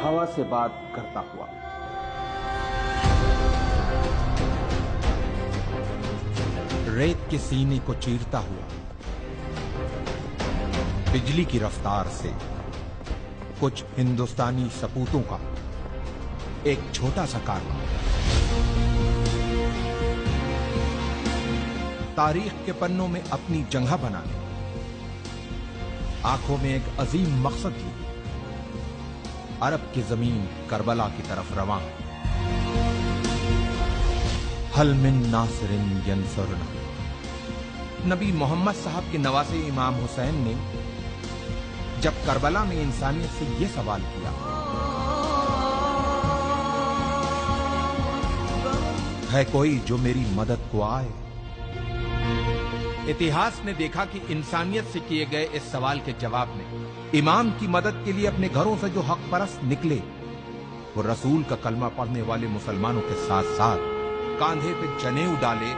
हवा से बात करता हुआ। रेत के सीने को चीरता हुआ, बिजली की रफ्तार से कुछ हिंदुस्तानी सपूतों का एक छोटा सा कारनामा तारीख के पन्नों में अपनी जगह बनाने, आंखों में एक अजीम मकसद लिए अरब की जमीन करबला की तरफ रवां। हल मिन नासिरिन यंसुरना। नबी मोहम्मद साहब के नवासे इमाम हुसैन ने जब करबला में इंसानियत से यह सवाल किया, है कोई जो मेरी मदद को आए? इतिहास ने देखा कि इंसानियत से किए गए इस सवाल के जवाब में इमाम की मदद के लिए अपने घरों से जो हक परस्त निकले, वो रसूल का कलमा पढ़ने वाले मुसलमानों के साथ साथ कांधे पे जनेऊ डाले,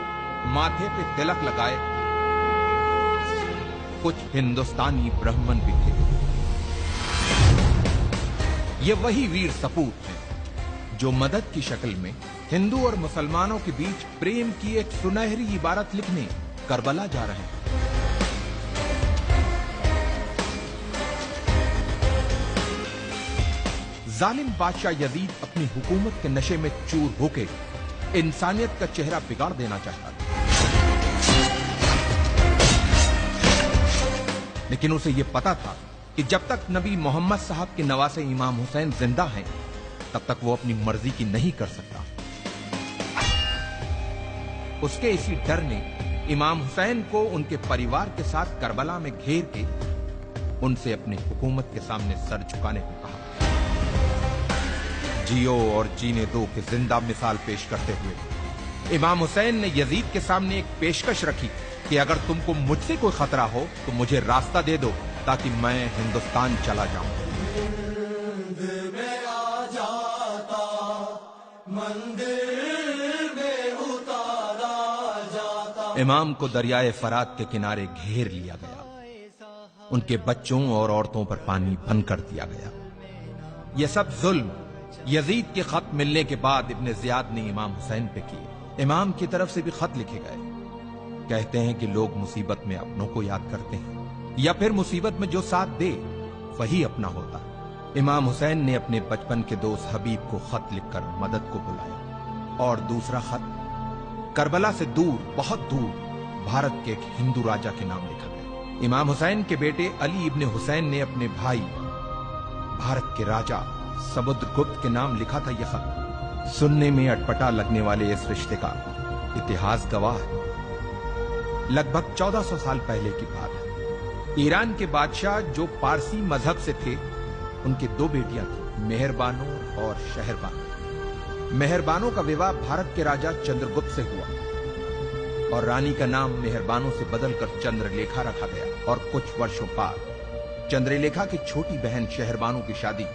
माथे पे तिलक लगाए कुछ हिंदुस्तानी ब्राह्मण भी थे। ये वही वीर सपूत हैं जो मदद की शक्ल में हिंदू और मुसलमानों के बीच प्रेम की एक सुनहरी इबारत लिखने करबला जा रहे हैं। जालिम बादशाह यजीद अपनी हुकूमत के नशे में चूर होके इंसानियत का चेहरा बिगाड़ देना चाहता था, लेकिन उसे यह पता था कि जब तक नबी मोहम्मद साहब के नवासे इमाम हुसैन जिंदा हैं, तब तक वो अपनी मर्जी की नहीं कर सकता। उसके इसी डर ने इमाम हुसैन को उनके परिवार के साथ करबला में घेर के उनसे अपनी हुकूमत के सामने सर झुकाने को कहा। जियो और जीने दो की जिंदा मिसाल पेश करते हुए इमाम हुसैन ने यजीद के सामने एक पेशकश रखी कि अगर तुमको मुझसे कोई खतरा हो तो मुझे रास्ता दे दो ताकि मैं हिंदुस्तान चला जाऊं। इमाम को दरियाए फरात के किनारे घेर लिया गया, उनके बच्चों और औरतों पर पानी बंद कर दिया गया। यह सब जुल्म यजीद के खत मिलने के बाद इब्ने जियाद ने इमाम हुसैन पे किए। इमाम की तरफ से भी खत लिखे गए। कहते हैं कि लोग मुसीबत में अपनों को याद करते हैं या फिर मुसीबत में जो साथ दे वही अपना होता है। इमाम हुसैन ने अपने बचपन के दोस्त हबीब को खत लिखकर मदद को बुलाया और दूसरा खत करबला से दूर, बहुत दूर भारत के एक हिंदू राजा के नाम लिखा गया। इमाम हुसैन के बेटे अली इब्ने हुसैन ने अपने भाई भारत के राजा समुद्रगुप्त के नाम लिखा था यह खत। सुनने में अटपटा लगने वाले इस रिश्ते का इतिहास गवाह है। लगभग 1400 साल पहले की बात है। ईरान के बादशाह जो पारसी मजहब से थे, उनकी दो बेटियां थी, मेहरबानो और शहरबानो। मेहरबानों का विवाह भारत के राजा चंद्रगुप्त से हुआ और रानी का नाम मेहरबानों से बदलकर चंद्रलेखा रखा गया। और कुछ वर्षों बाद चंद्रलेखा की छोटी बहन शहरबानो की शादी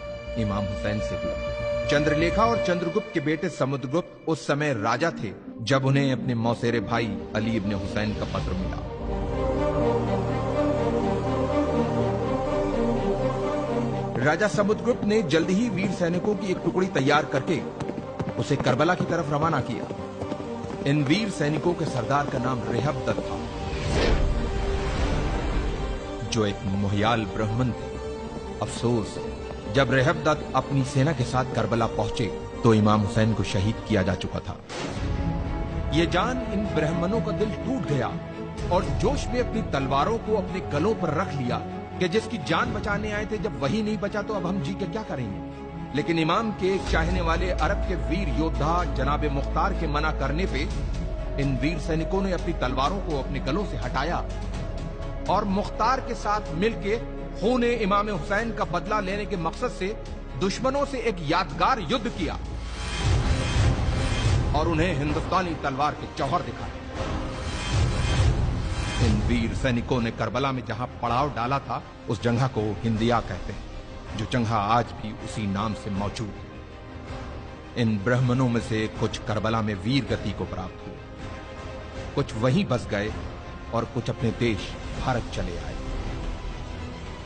इमाम हुसैन से हुई। चंद्रलेखा और चंद्रगुप्त के बेटे समुद्रगुप्त उस समय राजा थे जब उन्हें अपने मौसेरे भाई अली इब्ने हुसैन का पत्र मिला। राजा समुद्रगुप्त ने जल्दी ही वीर सैनिकों की एक टुकड़ी तैयार करके उसे करबला की तरफ रवाना किया। इन वीर सैनिकों के सरदार का नाम रेहबदत था, जो एक मोहयाल ब्राह्मण थे। अफसोस, जब रेहबदत अपनी सेना के साथ करबला पहुंचे तो इमाम हुसैन को शहीद किया जा चुका था। ये जान इन ब्राह्मणों का दिल टूट गया और जोश में अपनी तलवारों को अपने गलों पर रख लिया कि जिसकी जान बचाने आए थे, जब वही नहीं बचा तो अब हम जी के क्या करेंगे। लेकिन इमाम के चाहने वाले अरब के वीर योद्धा जनाब मुख्तार के मना करने पे इन वीर सैनिकों ने अपनी तलवारों को अपने गलों से हटाया और मुख्तार के साथ मिलकर खून इमाम हुसैन का बदला लेने के मकसद से दुश्मनों से एक यादगार युद्ध किया और उन्हें हिंदुस्तानी तलवार के जौहर दिखाए। इन वीर सैनिकों ने करबला में जहां पड़ाव डाला था, उस जगह को हिंदिया कहते हैं, जो जगह आज भी उसी नाम से मौजूद है। इन ब्राह्मणों में से कुछ करबला में वीर गति को प्राप्त हुए, कुछ वहीं बस गए और कुछ अपने देश भारत चले आए।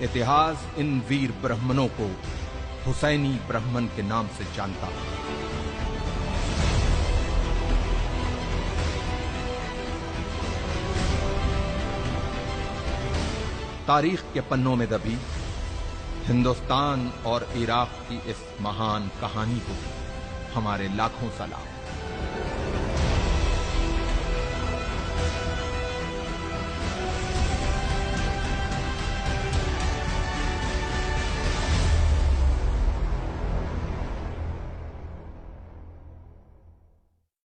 इतिहास इन वीर ब्राह्मणों को हुसैनी ब्राह्मण के नाम से जानता था। तारीख के पन्नों में दबी हिंदुस्तान और इराक की इस महान कहानी को हमारे लाखों सलाम।